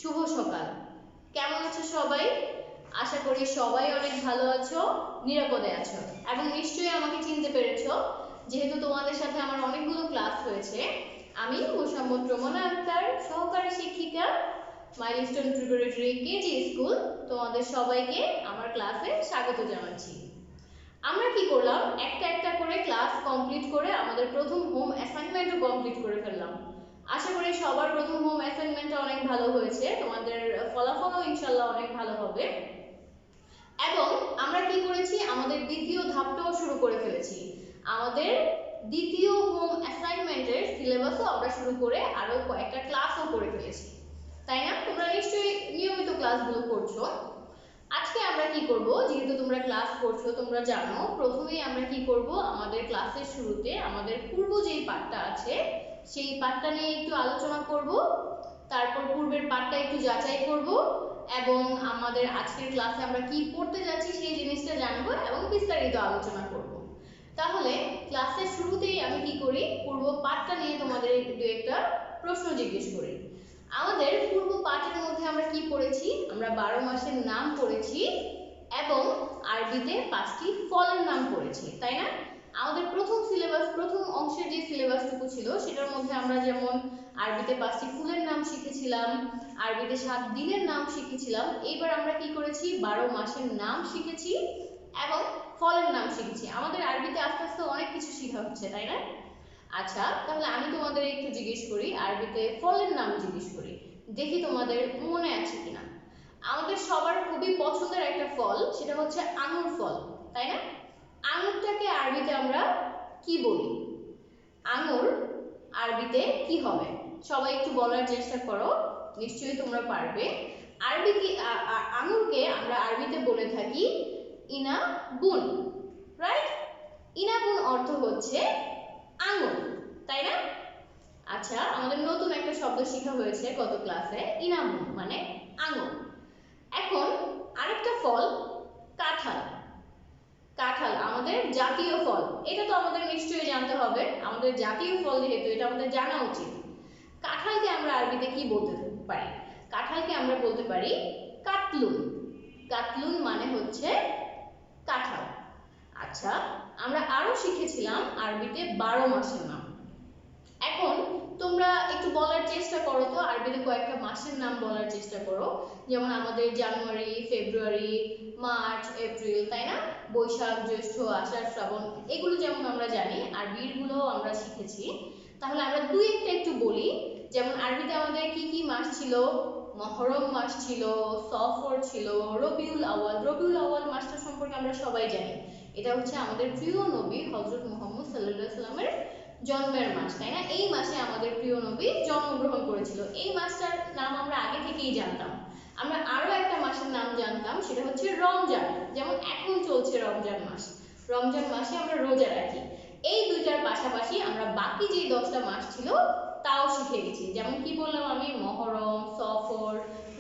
শুভ সকাল। কেমন আছো সবাই? আশা করি সবাই অনেক ভালো আছো, নিরাপদে আছো এবং নিশ্চয়ই আমাকে চিনতে পেরেছো, যেহেতু তোমাদের সাথে আমার অনেকগুলো ক্লাস হয়েছে। আমি মোসাম্মদ রোমানা আক্তার, সহকারী শিক্ষিকা, মাইলস্টোন প্রিপারেটরি কেজি স্কুল। তোমাদের সবাইকে আমার ক্লাসে স্বাগত জানাচ্ছি। আমরা কি করলাম, একটা একটা করে ক্লাস কমপ্লিট করে আমাদের প্রথম হোম অ্যাসাইনমেন্টও কমপ্লিট করে ফেললাম। আশা করি সবার প্রথম হোম অ্যাসাইনমেন্টটা অনেক ভালো হয়েছে, তোমাদের ফলাফলও ইনশাআল্লাহ অনেক ভালো হবে। এবং আমরা কি করেছি, আমাদের দ্বিতীয় ধাপটাও শুরু করে ফেলেছি। আমাদের দ্বিতীয় হোম অ্যাসাইনমেন্টের সিলেবাসও আমরা শুরু করে আরো কয়েকটা ক্লাসও করে ফেলেছি, তাই না? তোমরা নিশ্চয়ই নিয়মিত ক্লাসগুলো করছো। আজকে আমরা কি করব, যেহেতু তোমরা ক্লাস করছো, তোমরা জানো প্রথমেই আমরা কি করব, আমাদের ক্লাসের শুরুতে আমাদের পূর্ব যেই পাঠটা আছে সেই পাঠটা নিয়ে একটু আলোচনা করব, তারপর পূর্বের পাঠটা একটু যাচাই করব এবং আমাদের আজকের ক্লাসে আমরা কি পড়তে যাচ্ছি সেই জিনিসটা জানবো এবং বিস্তারিত আলোচনা করব। তাহলে ক্লাসের শুরুতেই আমি কি করি, পূর্ব পাঠটা নিয়ে তোমাদের দু একটা প্রশ্ন জিজ্ঞেস করি। আমাদের পূর্ব পাঠের মধ্যে আমরা কি পড়েছি, আমরা 12 মাসের নাম পড়েছি এবং আরবিতে 5টি ফলের নাম পড়েছি, তাই না? আমাদের প্রথম সিলেবাস, প্রথম অংশের যে সিলেবাসটুকু ছিল সেটার মধ্যে আমরা যেমন আরবিতে 5টি ফুলের নাম শিখেছিলাম, আরবিতে 7 দিনের নাম শিখেছিলাম। এইবার আমরা কি করেছি, 12 মাসের নাম শিখেছি এবং ফলের নাম শিখেছি। আমাদের আরবিতে আস্তে আস্তে অনেক কিছু শেখা হচ্ছে, তাই না? আচ্ছা, তাহলে আমি তোমাদের একটু জিজ্ঞেস করি, আরবিতে ফলের নাম জিজ্ঞেস করি, দেখি তোমাদের মনে আছে কিনা। আমাদের সবার খুবই পছন্দের একটা ফল, সেটা হচ্ছে আঙুর ফল, তাই না? আঙুরটাকে আরবিতে আমরা কি বলি? আঙুর আরবিতে কি হবে? সবাই একটু বলার চেষ্টা করো, নিশ্চয়ই তোমরা পারবে। আরবি কি, আঙুরকে আমরা আরবিতে বলে থাকি ইনাবুন, রাইট? ইনাবুন অর্থ হচ্ছে আঙুর, তাই না? আচ্ছা, আমাদের নতুন একটা শব্দ শেখা হয়েছে গত ক্লাসে, ইনাবুন মানে আঙুর। এখন আরেকটা ফল, কাঁঠাল। কাঁঠাল আমাদের জাতীয় ফল, এটা তো আমাদের নিশ্চয়ই জানতে হবে, আমাদের জাতীয় ফল যেহেতু এটা আমাদের জানা উচিত। কাঁঠালকে আমরা আরবিতে কি বলতে পারি? কাঁঠালকে আমরা বলতে পারি কাতলুন। কাতলুন মানে হচ্ছে কাঁঠাল। আচ্ছা, আমরা আরো শিখেছিলাম আরবিতে 12 মাসের নাম। এখন তোমরা একটু বলার চেষ্টা করো তো, আরবিতে কয়েকটা মাসের নাম বলার চেষ্টা করো। যেমন আমাদের জানুয়ারি, ফেব্রুয়ারি, মার্চ, এপ্রিল, তাই না? বৈশাখ, জ্যৈষ্ঠ, আষাঢ়, শ্রাবণ, এগুলো যেমন আমরা জানি, আরবিরগুলো আমরা শিখেছি। তাহলে আমরা দুই একটা একটু বলি। যেমন আরবিতে আমাদের কি কি মাস ছিল? মহরম মাস ছিল, সফর ছিল, রবিউল আউয়াল। রবিউল আউয়াল মাসটা সম্পর্কে আমরা সবাই জানি, এটা হচ্ছে আমাদের প্রিয় নবী হযরত মুহাম্মদ সাল্লাল্লাহু আলাইহি সাল্লামের জন্মের মাস, তাই না? এই মাসে আমাদের প্রিয় নবী জন্মগ্রহণ করেছিল। এই মাসটার নাম আমরা আগে থেকেই জানতাম। আমরা আরো একটা মাসের নাম জানতাম, সেটা হচ্ছে রমজান। যেমন এখন চলছে রমজান মাস, রমজান মাসে আমরা রোজা রাখি। এই দুইটার পাশাপাশি আমরা বাকি যে 10টা মাস ছিল তাও শিখে গেছি। যেমন কি বললাম আমি, মহরম, সফর,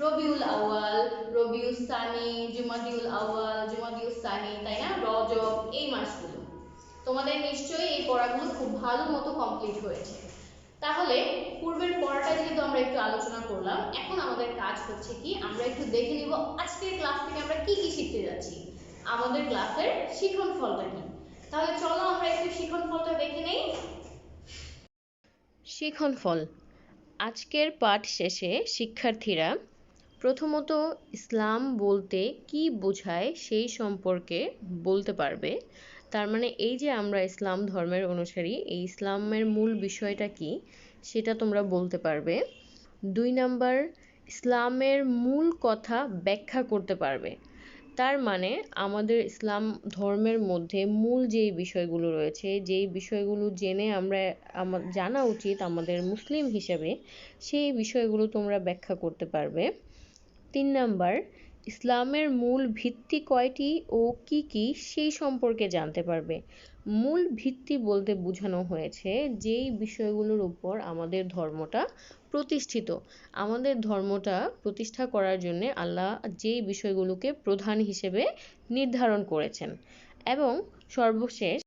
রবিউল আউয়াল, রবিউস সানি, জুমাদিউল আউয়াল, জুমাদিউস সানি, তাই না? রজব, এই মাসগুলো তোমাদের নিশ্চয়ই এই পড়াগুলো খুব ভালো মতো কমপ্লিট হয়েছে। তাহলে পূর্বের পড়াটা যেহেতু আমরা একটু আলোচনা করলাম, এখন আমাদের কাজ হচ্ছে কি, আমরা একটু দেখে নিব আজকের ক্লাস থেকে আমরা কি কি শিখতে যাচ্ছি, আমাদের ক্লাসের শিখন ফলটা কি। তাহলে চলো আমরা একটু শিখন ফলটা দেখে নেই। শিখন ফল। আজকের পাঠ শেষে শিক্ষার্থীরা প্রথমত ইসলাম বলতে কি বোঝায় সেই সম্পর্কে বলতে পারবে। তার মানে এই যে আমরা ইসলাম ধর্মের অনুসারী, এই ইসলামের মূল বিষয়টা কি সেটা তোমরা বলতে পারবে। 2 নাম্বার, ইসলামের মূল কথা ব্যাখ্যা করতে পারবে। তার মানে আমাদের ইসলাম ধর্মের মধ্যে মূল যেই বিষয়গুলো রয়েছে, যেই বিষয়গুলো জেনে আমরা জানা উচিত আমাদের মুসলিম হিসেবে, সেই বিষয়গুলো তোমরা ব্যাখ্যা করতে পারবে। 3 নাম্বার, ইসলামের মূল ভিত্তি কয়টি ও কি কি সেই সম্পর্কে জানতে পারবে। মূল ভিত্তি বলতে বোঝানো হয়েছে যেই বিষয়গুলোর উপর আমাদের ধর্মটা প্রতিষ্ঠিত। আমাদের ধর্মটা প্রতিষ্ঠা করার জন্য আল্লাহ যেই বিষয়গুলোকে প্রধান হিসেবে নির্ধারণ করেছেন। এবং সর্বশেষ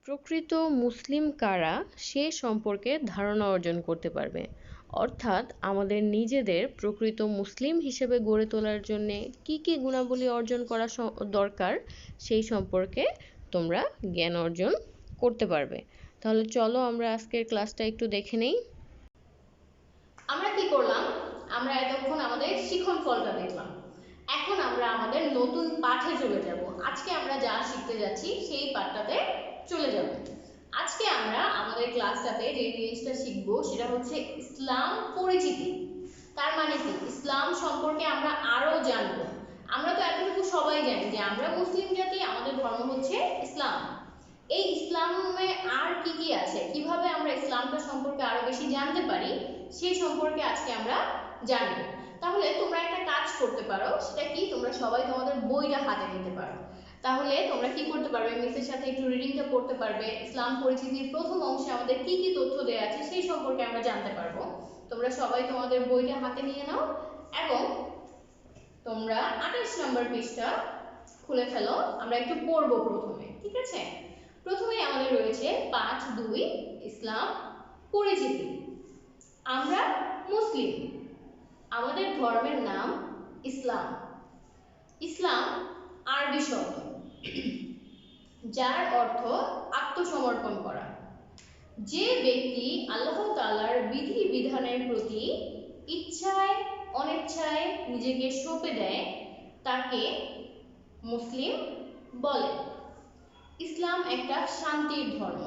প্রকৃত মুসলিম কারা সে সম্পর্কে ধারণা অর্জন করতে পারবে। অর্থাৎ আমাদের নিজেদের প্রকৃত মুসলিম হিসেবে গড়ে তোলার জন্য কি কি গুণাবলী অর্জন করা দরকার সেই সম্পর্কে তোমরা জ্ঞান অর্জন করতে পারবে। তাহলে চলো আমরা আজকের ক্লাসটা একটু দেখে নেই। আমরা কি করলাম? আমরা এতক্ষণ আমাদের শিখন ফলটা দেখলাম। এখন আমরা আমাদের নতুন পাঠে চলে যাব। আজকে আমরা যা শিখতে যাচ্ছি সেই পাঠটাতে চলে যাব। আজকে আমরা আমাদের ক্লাসটাতে যে জিনিসটা শিখবো সেটা হচ্ছে ইসলাম পরিচিতি। তার মানে কি? ইসলাম সম্পর্কে আমরা আরো জানবো। আমরা তো এতটুকু সবাই জানি যে আমরা মুসলিম জাতি, আমাদের ধর্ম হচ্ছে ইসলাম। এই ইসলামে আর কি কি আছে, কিভাবে আমরা ইসলামটা সম্পর্কে আরো বেশি জানতে পারি সেই সম্পর্কে আজকে আমরা জানবো। তাহলে তোমরা একটা কাজ করতে পারো, সেটা কি? তোমরা সবাই তোমাদের বইটা হাতে নিতে পারো। তাহলে তোমরা কি করতে পারবে? মিসের সাথে একটু রিডিংটা পড়তে পারবে। ইসলাম পরিচিতির প্রথম অংশে আমাদের কি কি তথ্য দেওয়া আছে সেই সম্পর্কে আমরা জানতে পারবো। তোমরা সবাই তোমাদের বইটা হাতে নিয়ে নাও এবং তোমরা 28 নম্বর পৃষ্ঠা খুলে ফেলো। আমরা একটু পড়বো প্রথমে, ঠিক আছে? প্রথমেই আমাদের রয়েছে পাঠ 2 ইসলাম পরিচিতি। আমরা মুসলিম, আমাদের ধর্মের নাম ইসলাম। ইসলাম আরবি শব্দ যার অর্থ আত্মসমর্পণ করা। যে ব্যক্তি আল্লাহ তাআলার বিধি বিধানের প্রতি ইচ্ছায় অনিচ্ছায় নিজেকে সঁপে দেয় তাকে মুসলিম বলে। ইসলাম একটা শান্তির ধর্ম।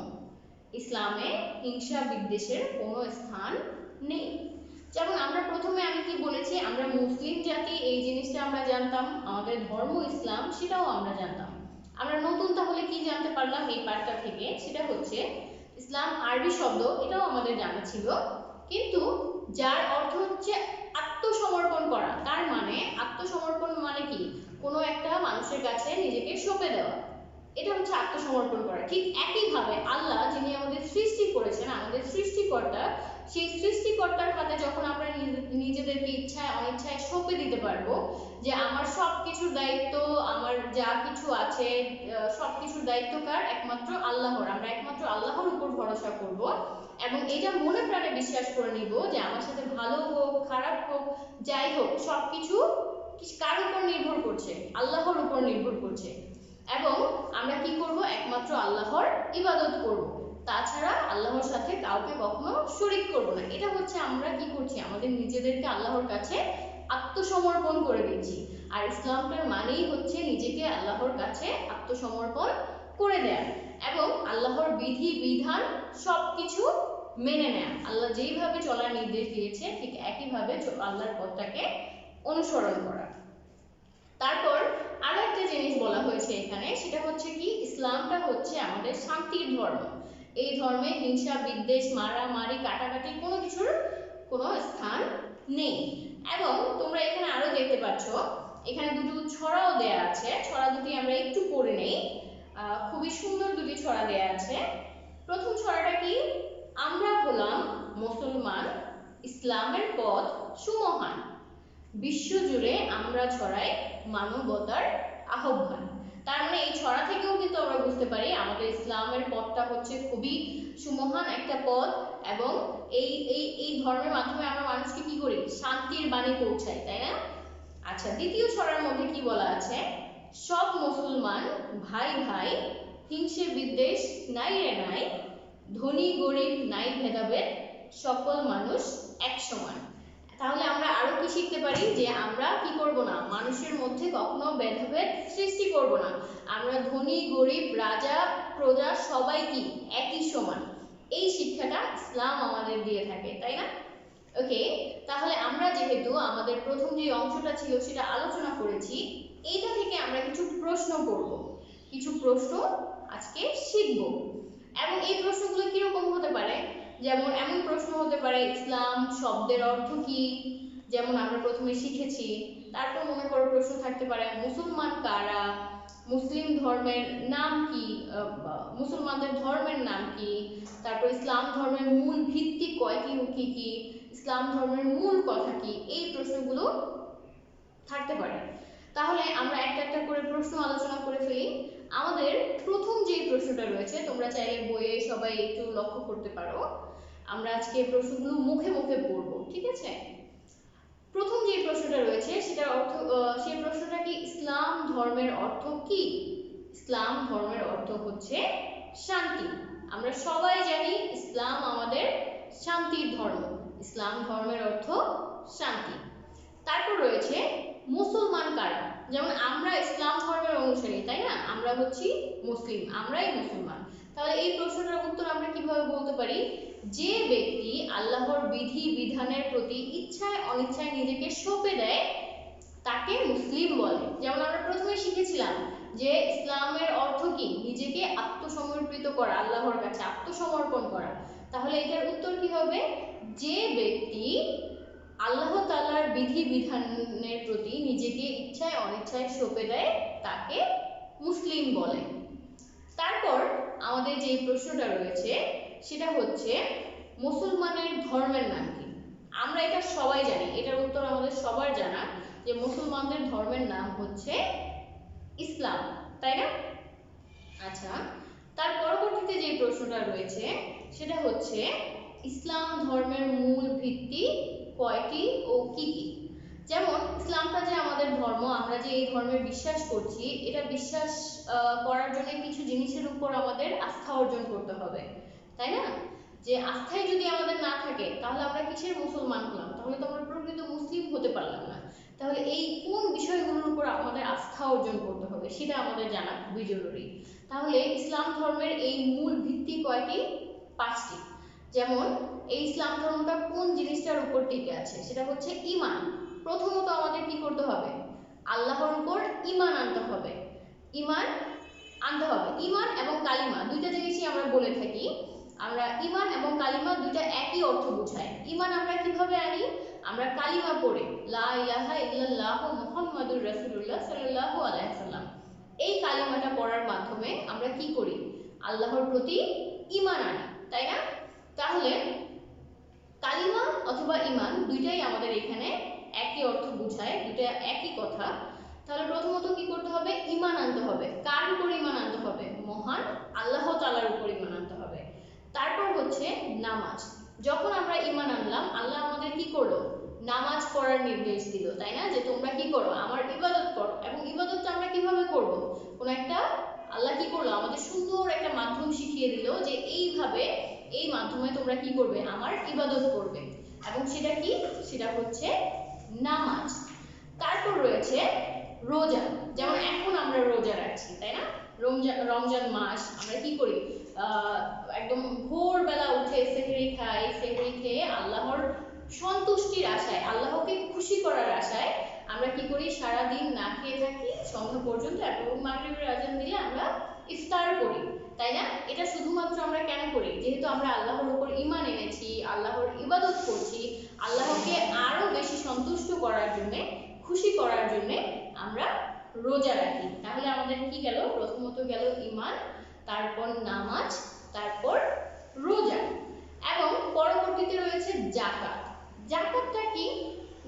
ইসলামে হিংসা বিদ্বেষের কোনো স্থান নেই। যেমন আমরা প্রথমে আমি কি বলেছি, আমরা মুসলিম জাতি, এই জিনিসটা আমরা জানতাম। আমাদের ধর্ম ইসলাম, সেটাও আমরা জানতাম। আমরা নতুন তাহলে কি জানতে পারলাম এই পাঠটা থেকে? সেটা হচ্ছে ইসলাম আরবি শব্দ, এটাও আমাদের জানা ছিল, কিন্তু যার অর্থ হচ্ছে আত্মসমর্পণ করা। তার মানে আত্মসমর্পণ মানে কি? কোনো একটা মানুষের কাছে নিজেকে সঁপে দেওয়া, এটা হচ্ছে আত্মসমর্পণ করা। ঠিক একইভাবে আল্লাহ যিনি আমাদের সৃষ্টি করেছেন, আমাদের সৃষ্টিকর্তা, সেই সৃষ্টিকর্তার হাতে যখন আমরা নিজেদেরকে ইচ্ছায় অনিচ্ছায় সঁপে দিতে পারবো যে আমার সব কিছুর দায়িত্ব, আমার যা কিছু আছে সব কিছুর দায়িত্ব কার? একমাত্র আল্লাহর। আমরা একমাত্র আল্লাহর উপর ভরসা করব এবং এটা মনে প্রাণে বিশ্বাস করে নিব যে আমার সাথে ভালো হোক খারাপ হোক যাই হোক সবকিছু কার উপর নির্ভর করছে? আল্লাহর উপর নির্ভর করছে। এবং আমরা কি করব? একমাত্র আল্লাহর ইবাদত করব, তাছাড়া আল্লাহর সাথে কাউকে কখনো শরীক করব না। এটা হচ্ছে আমরা কি করছি? আমাদের নিজেদেরকে আল্লাহর কাছে আত্মসমর্পণ করে দিচ্ছি। আর ইসলামের মানেই হচ্ছে নিজেকে আল্লাহর কাছে আত্মসমর্পণ করে দেয়া এবং আল্লাহর বিধি বিধান সবকিছু মেনে নেয়া। আল্লাহ যেইভাবে চলার নির্দেশ দিয়েছে ঠিক একইভাবে আল্লাহর পথটাকে অনুসরণ করা। তারপর আরো একটা জিনিস বলা হয়েছে এখানে, সেটা হচ্ছে কি? ইসলামটা হচ্ছে আমাদের শান্তির ধর্ম। এই ধর্মে হিংসা বিদ্বেষ মারামারি কাটাকাটি কোনো কিছুর কোনো স্থান নেই। এবং তোমরা এখানে আরো দেখতে পাচ্ছ, এখানে দুটো ছড়াও দেয়া আছে। ছড়া দুটি আমরা একটু পড়ে নেই। খুবই সুন্দর দুটি ছড়া দেয়া আছে। প্রথম ছড়াটা কি? আমরা হলাম মুসলমান, ইসলামের পথ সুমহান, বিশ্বজুড়ে আমরা ছড়াই মানবতার আহ্বান। তার মানে এই ছড়া থেকেও কিন্তু আমরা বুঝতে পারি আমাদের ইসলামের পথটা হচ্ছে খুবই সুমহান একটা পথ এবং এই এই এই ধর্মের মাধ্যমে আমরা মানুষকে কি করি? শান্তির বাণী পৌঁছাই, তাই না? আচ্ছা, দ্বিতীয় ছড়ার মধ্যে কি বলা আছে? সব মুসলমান ভাই ভাই, হিংসে বিদ্বেষ নাই রে নাই, ধনী গরিব নাই ভেদাভেদ, সকল মানুষ এক সমান। তাহলে আমরা আরো কি শিখতে পারি? যে আমরা কি করব না? মানুষের মধ্যে কখনো ভেদাভেদ সৃষ্টি করব না। আমরা ধনী গরিব রাজা প্রজা সবাই কি একই সমান। এই শিক্ষাটা ইসলাম আমাদের দিয়ে থাকে, তাই না? ওকে, তাহলে আমরা যেহেতু আমাদের প্রথম যে অংশটা ছিল সেটা আলোচনা করেছি, এইটা থেকে আমরা কিছু প্রশ্ন করব, কিছু প্রশ্ন আজকে শিখব। এবং এই প্রশ্নগুলো কিরকম হতে পারে? যেমন এমন প্রশ্ন হতে পারে ইসলাম শব্দের অর্থ কি, যেমন আমরা প্রথমে শিখেছি। তারপর মনে করো প্রশ্ন থাকতে পারে মুসলমান কারা, মুসলিম ধর্মের নাম কি, মুসলমানদের ধর্মের নাম কি, তারপর ইসলাম ধর্মের মূল ভিত্তি কয়টি ও কি কি, ইসলাম ধর্মের মূল কথা কি, এই প্রশ্নগুলো থাকতে পারে। তাহলে আমরা একটা একটা করে প্রশ্ন আলোচনা করে ফেলি। আমাদের প্রথম যে প্রশ্নটা রয়েছে, তোমরা চাইলে বইয়ে সবাই একটু লক্ষ্য করতে পারো। আমরা আজকে প্রশ্নগুলো মুখে মুখে পড়বো, ঠিক আছে? প্রথম যে প্রশ্নটা রয়েছে সেটার অর্থ, সেই প্রশ্নটা কি, ইসলাম ধর্মের অর্থ কি? ইসলাম ধর্মের অর্থ হচ্ছে শান্তি। আমরা সবাই জানি ইসলাম আমাদের শান্তির ধর্ম। ইসলাম ধর্মের অর্থ শান্তি। তারপর রয়েছে মুসলমান কারা? যেমন আমরা ইসলাম ধর্মের অনুসারী, তাই না? আমরা হচ্ছি মুসলিম, আমরাই মুসলমান। তাহলে এই প্রশ্নটার উত্তর আমরা কিভাবে বলতে পারি? যে ব্যক্তি আল্লাহর বিধি বিধানের প্রতি ইচ্ছায় অনিচ্ছায় নিজেকে সঁপে দেয় তাকে মুসলিম বলে। যেমন আমরা প্রথমে শিখেছিলাম যে ইসলামের অর্থ কি, নিজেকে আত্মসমর্পিত করা, আল্লাহর কাছে আত্মসমর্পণ করা। তাহলে এটার উত্তর কি হবে? যে ব্যক্তি আল্লাহ তাআলার বিধি বিধানের প্রতি নিজেকে ইচ্ছায় অনিচ্ছায় সঁপে দেয় তাকে মুসলিম বলে। তারপর আমাদের যে প্রশ্নটা রয়েছে সেটা হচ্ছে মুসলমানের ধর্মের নাম কি? আমরা এটা সবাই জানি, এটার উত্তর আমাদের সবার জানা যে মুসলমানদের ধর্মের নাম হচ্ছে ইসলাম, তাই না? আচ্ছা, তার পরবর্তীতে যে প্রশ্নটা রয়েছে সেটা হচ্ছে ইসলাম ধর্মের মূল ভিত্তি কয়টি ও কি কি? যেমন ইসলামটা যে আমাদের ধর্ম, আমরা যে এই ধর্মে বিশ্বাস করছি, এটা বিশ্বাস করার জন্য কিছু জিনিসের উপর আমাদের আস্থা অর্জন করতে হবে, তাই না? যে আস্থাই যদি আমাদের না থাকে তাহলে আমরা কিসের মুসলমান হলাম? তাহলে তো আমরা প্রকৃত মুসলিম হতে পারলাম না। তাহলে এই কোন বিষয়গুলোর উপর আমাদের আস্থা অর্জন করতে হবে সেটা আমাদের জানা খুবই জরুরি। তাহলে ইসলাম ধর্মের এই মূল ভিত্তি কয়টি? 5টি। যেমন এই ইসলাম ধর্মটা কোন জিনিসটার উপর টিকে আছে? সেটা হচ্ছে ঈমান। প্রথমত আমাদের কি করতে হবে? আল্লাহর উপর ঈমান আনতে হবে। ঈমান আনতে হবে। ঈমান এবং কালিমা দুইটা জিনিসই আমরা বলে থাকি। আমরা ঈমান এবং কালিমা দুইটা একই অর্থ বোঝায়। ঈমান আমরা কিভাবে আনি? আমরা কালিমা পড়ে, লা ইলাহা ইল্লাল্লাহু মুহাম্মাদুর রাসূলুল্লাহ সাল্লাল্লাহু আলাইহি ওয়াসাল্লাম, এই কালিমাটা পড়ার মাধ্যমে আমরা কি করি? আল্লাহর প্রতি ঈমান আনি, তাই না? তাহলে কালিমা অথবা ঈমান দুইটাই আমাদের এখানে একই অর্থ বোঝায়, দুইটা একই কথা। তাহলে প্রথমত কি করতে হবে? ঈমান আনতে হবে। কার উপর ঈমান আনতে হবে? মহান আল্লাহ তাআলার উপর ঈমান আনতে হবে। তারপর হচ্ছে নামাজ। যখন আমরা ঈমান আনলাম, আল্লাহ আমাদের কি করলো? নামাজ পড়ার নির্দেশ দিল, তাই না? যে তোমরা কি করো? আমার ইবাদত করো। এবং ইবাদতটা আমরা কিভাবে করব? কোন একটা, আল্লাহ কি করলো? আমাদের সুন্দর একটা মাধ্যম শিখিয়ে দিল যে এইভাবে, এই মাধ্যমে তোমরা কি করবে? আমার ইবাদত করবে। এবং সেটা কি? সেটা হচ্ছে নামাজ। তারপর রয়েছে রোজা। যেমন এখন আমরা রোজা রাখছি, তাই না? রমজান মাস আমরা কি করি? একদম ভোরবেলা উঠে সেহরি খাই, সেহরি খেয়ে আল্লাহর সন্তুষ্টির আশায়, আল্লাহকে খুশি করার আশায় আমরা কি করি? সারাদিন না খেয়ে থাকি সন্ধ্যা পর্যন্ত, এবং মাগরিবের আজান দিলে আমরা ইফতার করি, তাই না? এটা শুধুমাত্র আমরা কেন করি? যেহেতু আমরা আল্লাহর উপর ঈমান এনেছি, আল্লাহর ইবাদত করছি, আল্লাহকে আরো বেশি সন্তুষ্ট করার জন্য, খুশি করার জন্য আমরা রোজা রাখি। তাহলে আমাদের কি গেল? প্রথমত গেল ঈমান, তারপর নামাজ, তারপর রোজা। এবং পরবর্তীতে রয়েছে যাকাত। যাকাতটা কি?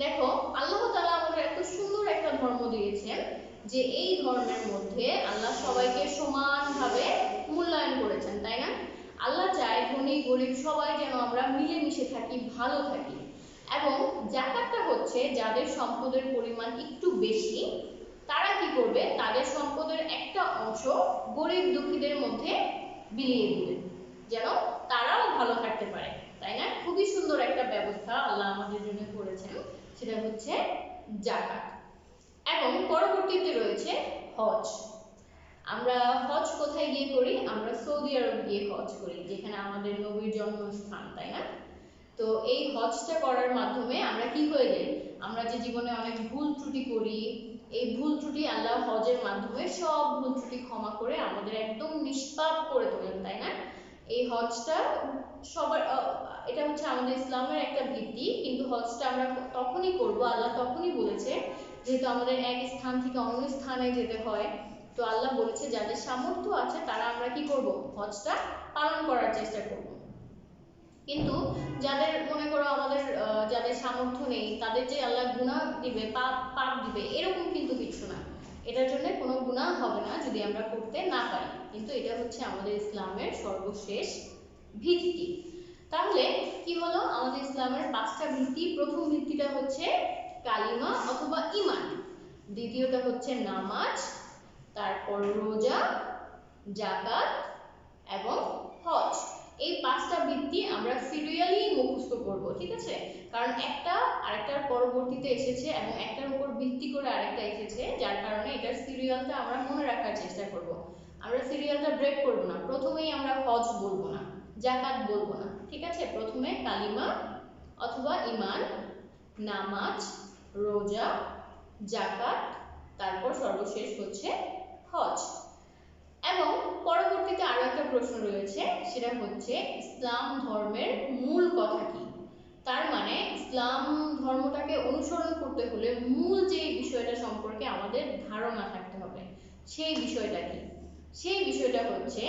দেখো, আল্লাহ তাআলা আমাদের এত সুন্দর একটা ধর্ম দিয়েছেন যে এই ধর্মের মধ্যে আল্লাহ সবাইকে সমানভাবে মূল্যায়ন করেছেন, তাই না? আল্লাহ চায় ধনী গরিব সবাই যেন আমরা মিলেমিশে থাকি, ভালো থাকি। এবং যাকাতটা হচ্ছে যাদের সম্পদের পরিমাণ একটু বেশি, তারা কি করবে? তাদের সম্পদের একটা অংশ গরিব দুঃখীদের মধ্যে বিলিয়ে দিবে, যেন তারাও ভালো থাকতে পারে, তাই না? খুবই সুন্দর একটা ব্যবস্থা আল্লাহ আমাদের জন্য করেছেন, সেটা হচ্ছে যাকাত। এবং পরবর্তীতে রয়েছে হজ। আমরা হজ কোথায় গিয়ে করি? আমরা সৌদি আরব গিয়ে হজ করি, যেখানে আমাদের নবীর জন্মস্থান, তাই না? তো এই হজটা করার মাধ্যমে আমরা কি হয়ে যাই? আমরা যে জীবনে অনেক ভুল ত্রুটি করি, এই ভুল ত্রুটি আল্লাহ হজের মাধ্যমে সব ভুল ত্রুটি ক্ষমা করে আমাদের একদম নিষ্পাপ করে তোলেন, তাই না? এই হজটা সবার, এটা হচ্ছে আমাদের ইসলামের একটা ভিত্তি। কিন্তু হজটা আমরা তখনই করব, আল্লাহ তখনই বলেছে, যেহেতু আমাদের এক স্থান থেকে অন্য স্থানে যেতে হয়। তো আল্লাহ বলেছে যাদের সামর্থ্য আছে তারা আমরা কি করব? হজটা পালন করার চেষ্টা করব। কিন্তু যাদের মনে করো আমাদের যাদের সামর্থ্য নেই, তাদের যে আল্লাহ গুনাহ দিবে, পাপ দিবে, এরকম কিন্তু কিছু না। এটার জন্য কোনো গুনাহ হবে না যদি আমরা করতে না পারি, কিন্তু এটা হচ্ছে আমাদের ইসলামের সর্বশেষ ভিত্তি। তাহলে কি হলো, আমাদের ইসলামের 5টা ভিত্তি। প্রথম ভিত্তিটা হচ্ছে কালিমা অথবা ঈমান, দ্বিতীয়টা হচ্ছে নামাজ, তারপর রোজা, যাকাত এবং হজ। এই 5টা ভিত্তি আমরা সিরিয়ালি মুখস্থ করব, ঠিক আছে? কারণ একটা আরেকটার পরবর্তীতে এসেছে এবং একটার উপর ভিত্তি করে আরেকটা এসেছে, যার কারণে এটার সিরিয়ালটা আমরা মনে রাখার চেষ্টা করব। আমরা সিরিয়ালটা ব্রেক করব না, প্রথমেই আমরা হজ বলবো না, যাকাত বলবো না, ঠিক আছে? প্রথমে কালিমা অথবা ঈমান, নামাজ, রোজা, যাকাত, তারপর সর্বশেষ হচ্ছে হজ। এবং পরবর্তীতে আরো একটা প্রশ্ন রয়েছে, সেটা হচ্ছে ইসলাম ধর্মের মূল কথা কি। তার মানে ইসলাম ধর্মটাকে অনুসরণ করতে হলে মূল যে বিষয়টা সম্পর্কে আমাদের ধারণা থাকতে হবে, সেই বিষয়টা কি? সেই বিষয়টা হচ্ছে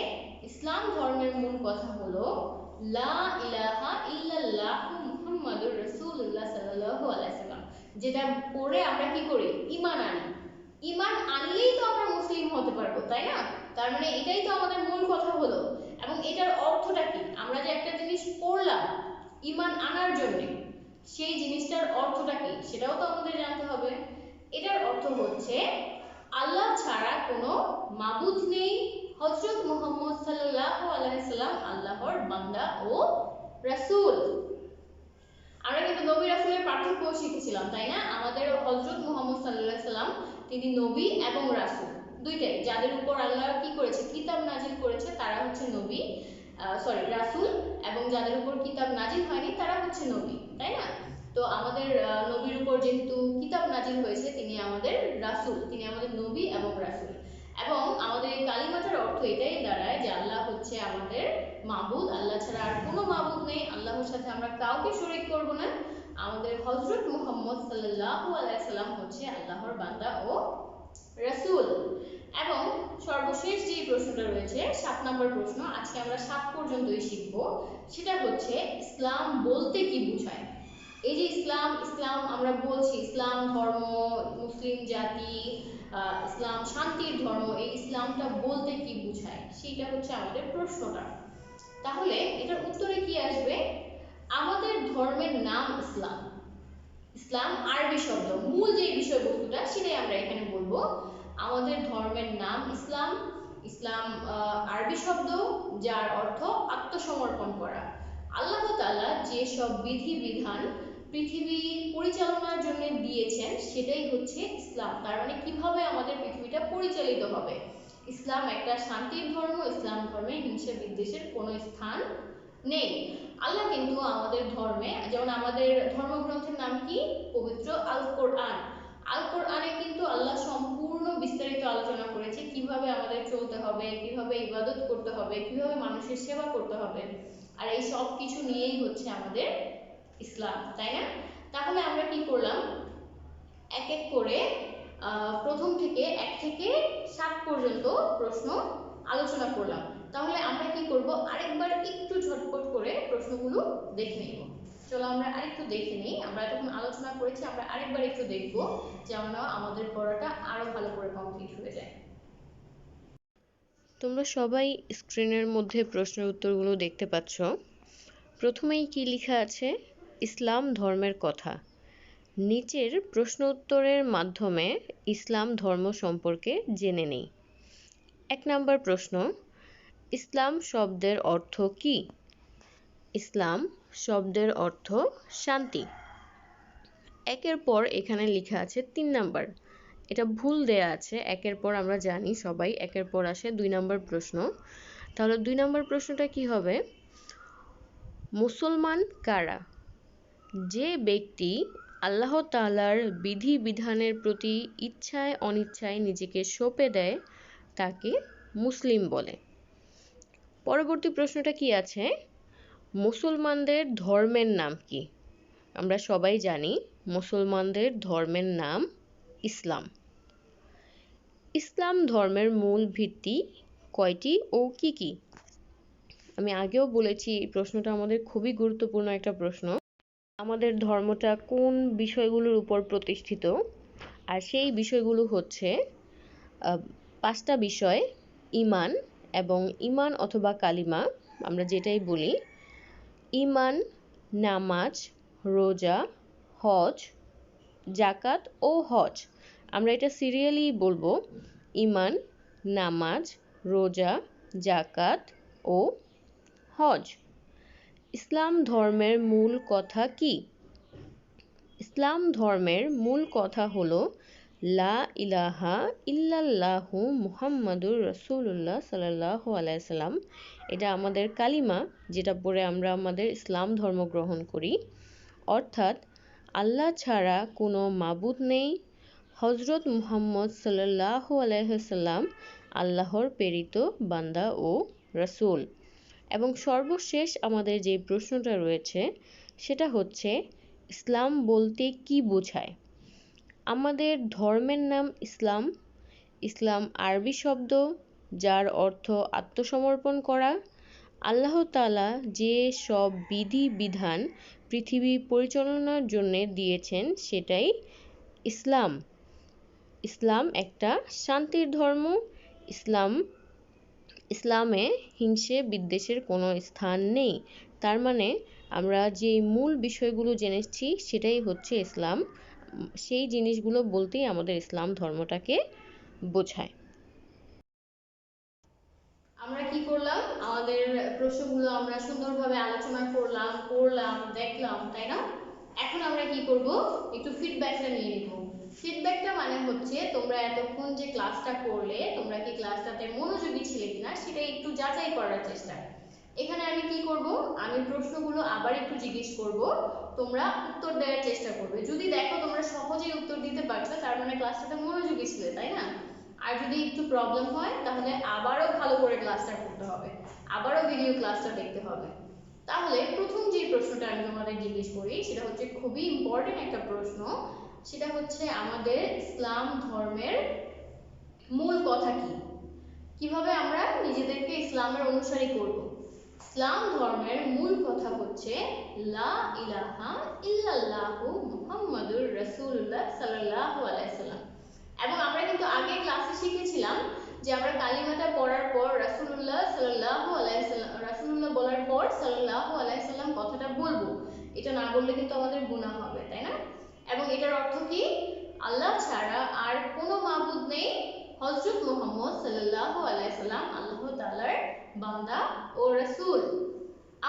ইসলাম ধর্মের মূল কথা হলো লা ইলাহা ইল্লাল্লাহু মুহাম্মাদুর রাসূলুল্লাহ সাল্লাল্লাহু আলাইহি সাল্লাম, যেটা পড়ে আমরা কি করি? ঈমান আনি। ঈমান আনলেই তো আমরা মুসলিম হতে পারবো, তাই না? তার মানে এটাই তো আমাদের মূল কথা হলো। এবং এটার অর্থটা কি? আমরা যে একটা জিনিস পড়লাম ঈমান আনার জন্য, সেই জিনিসটার অর্থটা কি সেটাও তো আমাদের জানতে হবে। এটার অর্থ হচ্ছে আল্লাহ ছাড়া কোনো মাবুদ নেই, হযরত মুহাম্মদ সাল্লাল্লাহু আলাইহি সাল্লাম আল্লাহর বান্দা ও রাসূল। আমরা কিন্তু নবী রাসূলের পার্থক্য শিখেছিলাম, তাই না? আমাদের হযরত মুহাম্মদ সাল্লাল্লাহু আলাইহি সাল্লাম তিনি নবী এবং রাসূল দুইটাই। যাদের উপর আল্লাহ কি করেছে? কিতাব নাজিল করেছে, তারা হচ্ছে নবী, রাসূল, এবং যাদের উপর কিতাব নাজিল হয়নি তারা হচ্ছে নবী, তাই না? তো আমাদের নবীর উপর যেহেতু কিতাব নাজিল হয়েছে, তিনি আমাদের রাসূল, তিনি আমাদের নবী এবং রাসূল। এবং আমাদের এই কালিমাটার অর্থ এটাই দাঁড়ায় যে আল্লাহ হচ্ছে আমাদের মাবুদ, আল্লাহ ছাড়া আর কোনো মাবুদ নেই, আল্লাহর সাথে আমরা কাউকে শরীক করব না। আমাদের হযরত মুহাম্মদ সাল্লাল্লাহু আলাইহি সাল্লাম হচ্ছে আল্লাহর বান্দা ও রাসূল। এবং সর্বশেষ যে প্রশ্নটা রয়েছে 7 নম্বর প্রশ্ন, আজকে আমরা 7 পর্যন্তই শিখব, সেটা হচ্ছে ইসলাম বলতে কি বোঝায়। এই যে ইসলাম ইসলাম আমরা বলছি, ইসলাম ধর্ম, মুসলিম জাতি, ইসলাম শান্তির ধর্ম, এই ইসলামটা বলতে কি বোঝায় সেটা হচ্ছে আমাদের প্রশ্নটা। তাহলে এটার উত্তরে কি আসবে? আমাদের ধর্মের নাম ইসলাম। ইসলাম আরবি শব্দ, মূল যে বিষয়বস্তুটা সেটাই আমরা এখানে বলবো। আমাদের ধর্মের নাম ইসলাম। ইসলাম আরবি শব্দ, যার অর্থ আত্মসমর্পণ করা। আল্লাহ তাআলা যে সব বিধিবিধান পৃথিবী পরিচালনার জন্য দিয়েছেন সেটাই হচ্ছে ইসলাম। তার মানে কিভাবে আমাদের পৃথিবীটা পরিচালিত হবে। ইসলাম একটা শান্তির ধর্ম, ইসলাম ধর্মে হিংসা বিদ্বেষের কোনো স্থান নেই। আল্লাহ কিন্তু আমাদের ধর্মে, যেমন আমাদের ধর্মগ্রন্থের নাম কি? পবিত্র আল কোরআন। আল কোরআনে কিন্তু আল্লাহ সম্পূর্ণ বিস্তারিত আলোচনা করেছে কিভাবে আমাদের চলতে হবে, কিভাবে ইবাদত করতে হবে, কিভাবে মানুষের সেবা করতে হবে। আর এই সব কিছু নিয়েই হচ্ছে আমাদের ইসলাম, তাই না? তাহলে আমরা কি করলাম, এক এক করে প্রথম থেকে 1 থেকে 7 পর্যন্ত প্রশ্ন আলোচনা করলাম। তাহলে আমরা কি করব, আরেকবার একটু ঝটপট করে প্রশ্নগুলো দেখে নেব। চলো আমরা আরেকটু দেখে নিই। আমরা এতক্ষণ আলোচনা করেছি, আমরা আরেকবার একটু দেখব যেন আমাদের পড়াটা আরো ভালো করে কমপ্লিট হয়ে যায়। তোমরা সবাই স্ক্রিনের মধ্যে প্রশ্নের উত্তরগুলো দেখতে পাচ্ছ। প্রথমেই কি লেখা আছে? ইসলাম ধর্মের কথা। নিচের প্রশ্ন উত্তরের মাধ্যমে ইসলাম ধর্ম সম্পর্কে জেনে নেই। 1 নম্বর প্রশ্ন, ইসলাম শব্দের অর্থ কি? ইসলাম শব্দের অর্থ শান্তি। একের পর এখানে লেখা আছে 3 নাম্বার, এটা ভুল দেয়া আছে। একের পর আমরা জানি সবাই একের পর আসে 2 নাম্বার প্রশ্ন। তাহলে 2 নাম্বার প্রশ্নটা কি হবে? মুসলমান কারা? যে ব্যক্তি আল্লাহ তাআলার বিধিবিধানের প্রতি ইচ্ছায় অনিচ্ছায় নিজেকে সঁপে দেয় তাকে মুসলিম বলে। পরবর্তী প্রশ্নটা কি আছে? মুসলমানদের ধর্মের নাম কি? আমরা সবাই জানি মুসলমানদের ধর্মের নাম ইসলাম। ইসলাম ধর্মের মূল ভিত্তি কয়টি ও কি কি? আমি আগেও বলেছি এই প্রশ্নটা আমাদের খুবই গুরুত্বপূর্ণ একটা প্রশ্ন। আমাদের ধর্মটা কোন বিষয়গুলোর উপর প্রতিষ্ঠিত? আর সেই বিষয়গুলো হচ্ছে আহ, 5টা বিষয় ঈমান এবং ঈমান অথবা কালিমা আমরা যেটাই বলি, ঈমান, নামাজ, রোজা, হজ, জাকাত ও হজ। আমরা এটা সিরিয়ালি বলবো: ঈমান, নামাজ, রোজা, জাকাত ও হজ। ইসলাম ধর্মের মূল কথা কি? ইসলাম ধর্মের মূল কথা হলো লা ইলাহা ইল্লাল্লাহু মুহাম্মাদুর রাসূলুল্লাহ সাল্লাল্লাহু আলাইহি সাল্লাম। এটা আমাদের কালিমা, যেটা পড়ে আমরা আমাদের ইসলাম ধর্ম গ্রহণ করি। অর্থাৎ আল্লাহ ছাড়া কোনো মাবুদ নেই, হযরত মুহাম্মদ সাল্লাল্লাহু আলাইহি সাল্লাম আল্লাহর প্রেরিত বান্দা ও রাসূল। এবং সর্বশেষ আমাদের যে প্রশ্নটা রয়েছে সেটা হচ্ছে, ইসলাম বলতে কি বোঝায়? আমাদের ধর্মের নাম ইসলাম। ইসলাম আরবি শব্দ, যার অর্থ আত্মসমর্পণ করা। আল্লাহ তাআলা যে সব বিধি বিধান পৃথিবী পরিচালনার জন্য দিয়েছেন সেটাই ইসলাম। ইসলাম একটা শান্তির ধর্ম। ইসলামে হিংসে বিদ্বেষের কোনো স্থান নেই। তার মানে আমরা যে মূল বিষয়গুলো জেনেছি সেটাই হচ্ছে ইসলাম। সেই জিনিসগুলো বলতেই আমাদের ইসলাম ধর্মটাকে বোঝায়। আমরা কি করলাম, আমাদের প্রশ্নগুলো আমরা সুন্দরভাবে আলোচনা করলাম, পড়লাম, দেখলাম, তাই না? এখন আমরা কি করব, একটু ফিডব্যাকটা নিয়ে নিব। ফিডব্যাকটা মানে হচ্ছে তোমরা এতক্ষণ যে ক্লাসটা করলে তোমরা কি ক্লাসটাতে মনোযোগী ছিলে কিনা সেটা একটু যাচাই করার চেষ্টা। এখানে আমি কি করব, আমি প্রশ্নগুলো আবার একটু জিজ্ঞেস করব, তোমরা উত্তর দেওয়ার চেষ্টা করবে। যদি দেখো তোমরা সহজেই উত্তর দিতে পারছো, তার মানে ক্লাসটাতে মনোযোগী ছিলে, তাই না? আর যদি একটু প্রবলেম হয় তাহলে আবারও ভালো করে ক্লাসটা করতে হবে, আবারও ভিডিও ক্লাসটা দেখতে হবে। তাহলে প্রথম যে প্রশ্নটা আমি তোমাদের জিজ্ঞেস করি সেটা হচ্ছে খুবই ইম্পর্টেন্ট একটা প্রশ্ন। সেটা হচ্ছে আমাদের ইসলাম ধর্মের মূল কথা কি? কিভাবে আমরা নিজেদেরকে ইসলামের অনুসারী করব? ইসলাম ধর্মের মূল কথা হচ্ছে লা ইলাহা ইল্লাল্লাহু মুহাম্মাদুর রাসূলুল্লাহ সাল্লাল্লাহু আলাইহি সাল্লাম। এবং আমরা কিন্তু আগে ক্লাসে শিখেছিলাম যে আমরা কালিমাটা পড়ার পর রাসূলুল্লাহ সাল্লাল্লাহু আলাইহি সাল্লাম, রাসূলুল্লাহ বলার পর সাল্লাল্লাহু আলাইহি সাল্লাম কথাটা বলবো। এটা না বললে কিন্তু আমাদের গুনাহ হবে, তাই না? এবং এটার অর্থ কি? আল্লাহ ছাড়া আর কোনো মাবুদ নেই, হযরত মুহাম্মদ সাল্লাল্লাহু আলাইহি সাল্লাম আল্লাহ তাআলার বান্দা ও রাসূল।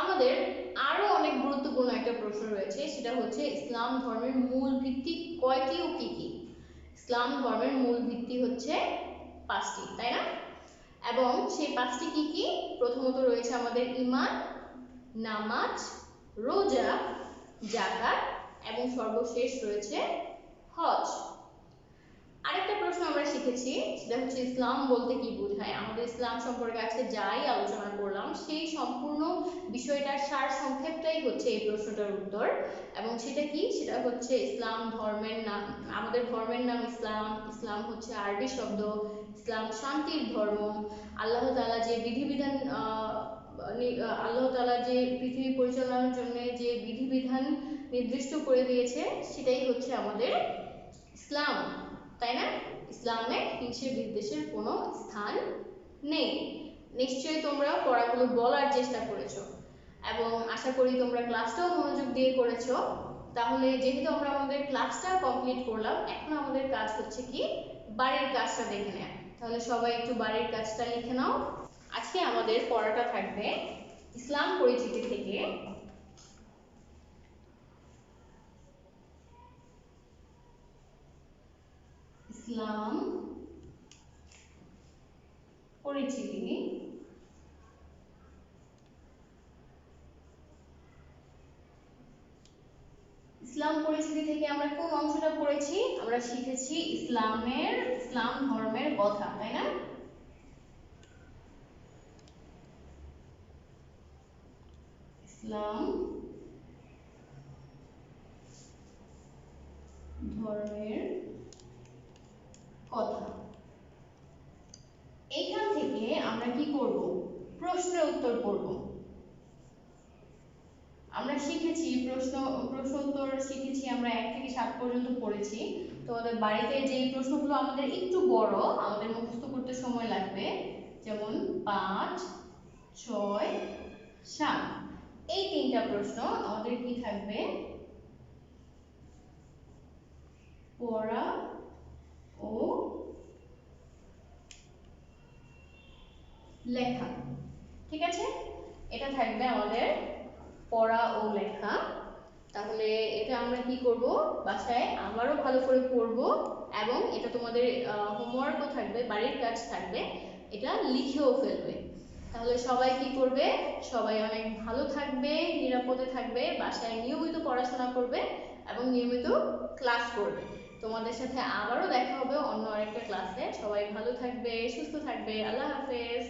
আমাদের আরো অনেক গুরুত্বপূর্ণ একটা প্রশ্ন রয়েছে, সেটা হচ্ছে ইসলাম ধর্মের মূল ভিত্তি কয়টি ও কি কি? ইসলাম ধর্মের মূল ভিত্তি হচ্ছে 5টি, তাই না? এবং সেই 5টি কি কি? প্রথমত রয়েছে আমাদের ঈমান, নামাজ, রোজা, যাকাত এবং সর্বশেষ রয়েছে হজ। আরেকটা প্রশ্ন আমরা শিখেছি, সেটা হচ্ছে ইসলাম বলতে কি বোঝায়। আমাদের ইসলাম সম্পর্কে আজকে যাই আলোচনা করলাম সেই সম্পূর্ণ বিষয়টার সার সংক্ষেপটাই হচ্ছে এই প্রশ্নটার উত্তর। এবং সেটা কি? সেটা হচ্ছে ইসলাম ধর্মের নাম, আমাদের ধর্মের নাম ইসলাম। ইসলাম হচ্ছে আরবি শব্দ। ইসলাম শান্তির ধর্ম। আল্লাহ তাআলা যে বিধিবিধান আল্লাহ তাআলা যে পৃথিবী পরিচালনার জন্য যে বিধিবিধান নির্দিষ্ট করে দিয়েছে সেটাই হচ্ছে আমাদের ইসলাম, তাই না? ইসলামে হিংসে বিদ্বেষের কোনো স্থান নেই। নিশ্চয়ই তোমরা পড়াগুলো বলার চেষ্টা করেছো এবং আশা করি তোমরা ক্লাসটাও মনোযোগ দিয়ে করেছো। তাহলে যেহেতু আমরা আমাদের ক্লাসটা কমপ্লিট করলাম, এখন আমাদের কাজ হচ্ছে কি বাড়ির কাজটা দেখে নেওয়া। তাহলে সবাই একটু বাড়ির কাজটা লিখে নাও। আজকে আমাদের পড়াটা থাকবে ইসলাম পরিচিতি থেকে। ইসলাম পরিচিতি। ইসলাম পরিচিতি থেকে আমরা কোন অংশটা পড়েছি? আমরা শিখেছি ইসলাম ধর্মের কথা, তাই না? ইসলাম ধর্মের কথা। এইখান থেকে আমরা কি করব? প্রশ্নের উত্তর করব। আমরা শিখেছি প্রশ্ন উত্তর শিখেছি, আমরা 1 থেকে 7 পর্যন্ত পড়েছি। তোমাদের বাড়িতে যে প্রশ্নগুলো আমাদের একটু বড়, আমাদের মুখস্থ করতে সময় লাগবে, যেমন 5, 6, 7, এই 3টা প্রশ্ন আমাদের কি থাকবে? পড়া ও লেখা। ঠিক আছে, এটা থাকবে আমাদের পড়া ও লেখা। তাহলে এটা আমরা কি করব, বাসায় আবারও ভালো করে পড়ব, এবং এটা তোমাদের হোমওয়ার্কও থাকবে, বাড়ির কাজ থাকবে, এটা লিখেও ফেলবে। তাহলে সবাই কি করবে, সবাই অনেক ভালো থাকবে, নিরাপদে থাকবে, বাসায় নিয়মিত পড়াশোনা করবে এবং নিয়মিত ক্লাস করবে। তোমাদের সাথে আবারও দেখা হবে অন্য আরেকটা ক্লাসে। সবাই ভালো থাকবে, সুস্থ থাকবে। আল্লাহ হাফেজ।